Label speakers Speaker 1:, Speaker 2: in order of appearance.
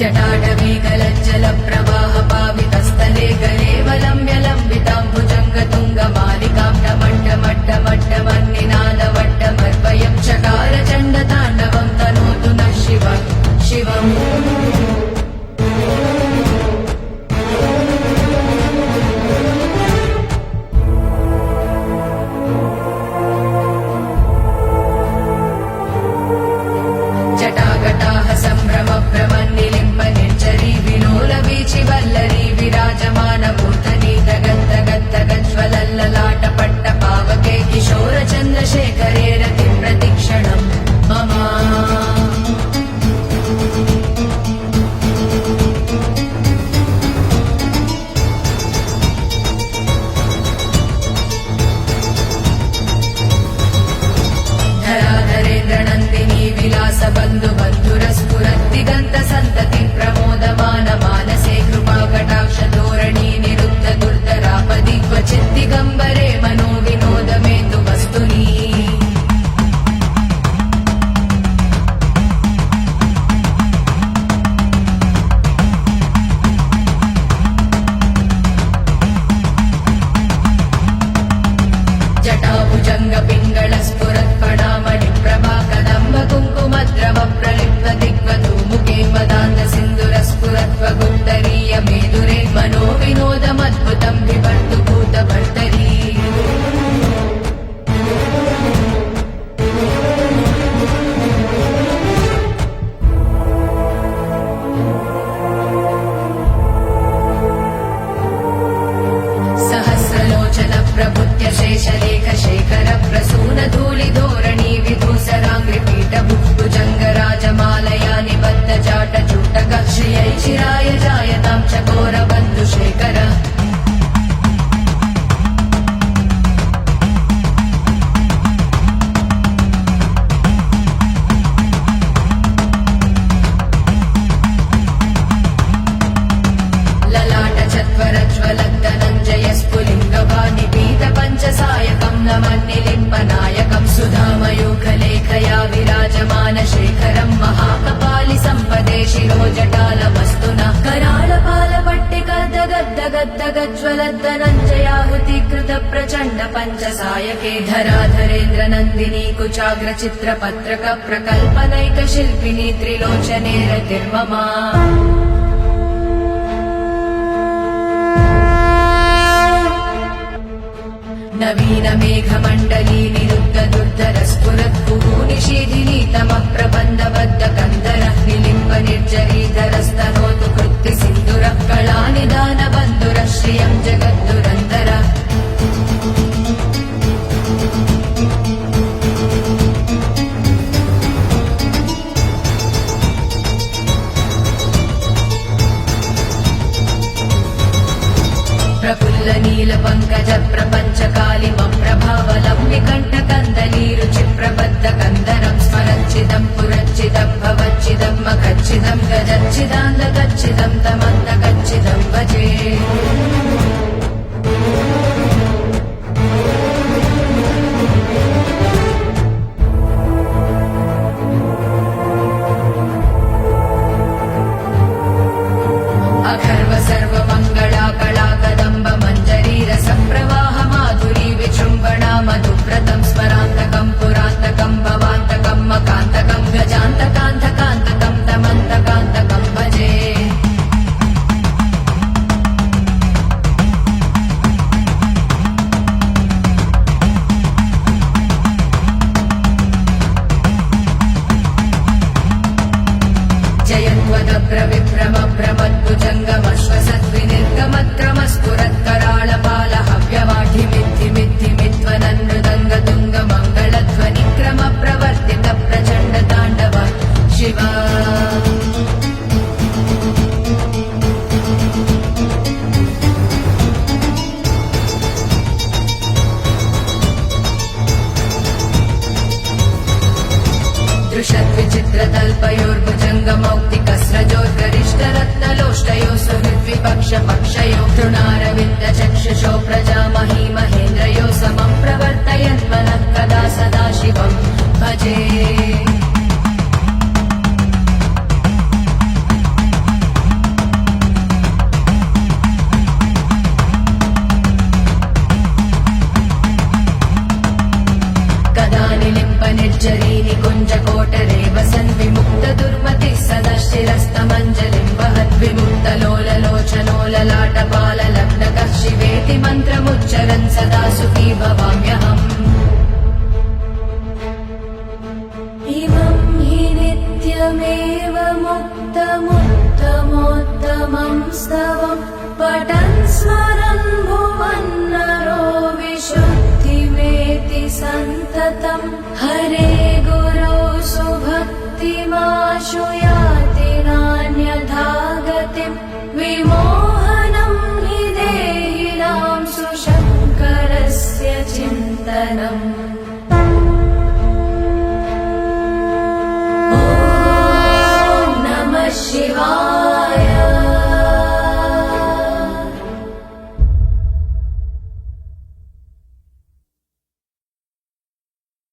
Speaker 1: जटाटवीकलज्जल प्रवाह पावितस्थले गलेवलम्ब्य लम्बिताम्बुजङ्गतुङ्गमालिकां टमट्टमट्टमट्टमन्निनादवट्टमर्वयं चकार चण्डताण्डवं तनोतु नः शिवम् जटाकटाह सम्भ्रम भ्रमन्निलिम्ब निर्झरी विलोलवीचि वल्लरी विराजमानमूर्धनि तगद्दगद्दगज्ज्वलल्ललाट पावके किशोर चन्द्रशेखरे रतिं प्रतिक्षणम् मम धराधरेन्द्रनन्दिनी विलास बन्धु बन्धुरस्फुरद्दिगन्त सन्तति प्रमोदमान मानसे कृपा कटाक्ष धोरणी निरुद्ध दुर्धरापदि क्वचिद्दिगम्बरे मनो विनोदमेतु वस्तुनि जटाभुजङ्ग पिङ्गळ स्फुरत्फणामणि प्रभा कदम्ब कुङ्कुमद्रव प्रलिप्त दिग्वधूमुखे मदान्त सिन्दुर स्फुरत्वगुत्तरीय मेदुरे मनो विनोदमद्भुतं बिभर्तु भूतभर्तरी सहस्रलोचन प्रभुत्य शेषलेख शेखर प्रसून धूलि धोरणी विधूसराङ्घ्रिपीठ भुजङ्गराजमालया निबद्ध जाट चूटक श्रियै चिराय जायतां चकोर बन्धुशेखर ललाट चत्वरज्वलद्धनञ्जय स्फुलिङ्गवानि पीत पञ्चसायकं नमन्निलिम्बनायकं सुधामयूखलेखया विराजमान शेखरं महाकपालि सम्पदे शिरो जटालमस्तुना करालपालपट्टिकद्दगद्दगद्दगज्ज्वलद्धनञ्जयाहुतीकृत प्रचण्ड पञ्चसायके धराधरेन्द्र नन्दिनी कुचाग्र चित्रपत्रक प्रकल्पनैक शिल्पिनी त्रिलोचने रतिर्ममा नवीन मेघमण्डली निरुद्ध दुर्धर स्फुरत्पुः निषेधिनी तमः प्रबन्धबद्ध कन्दरः निलिम्ब निर्झरीधरस्तनोतु कृत्ति सिन्दुरः कलानिदान बन्धुरः श्रियं जगद्दुरन्तर प्रफुल्ल नील पङ्कज प्रपञ्च कालिमं प्रभावलं विकण्ठ मन्त्रमुच्चरन् सदा सुखी भवाम्यहम् इमं हि नित्यमेव मुक्तमुत्तमोत्तमं स्तवं पठन् स्मरन् भुवन्न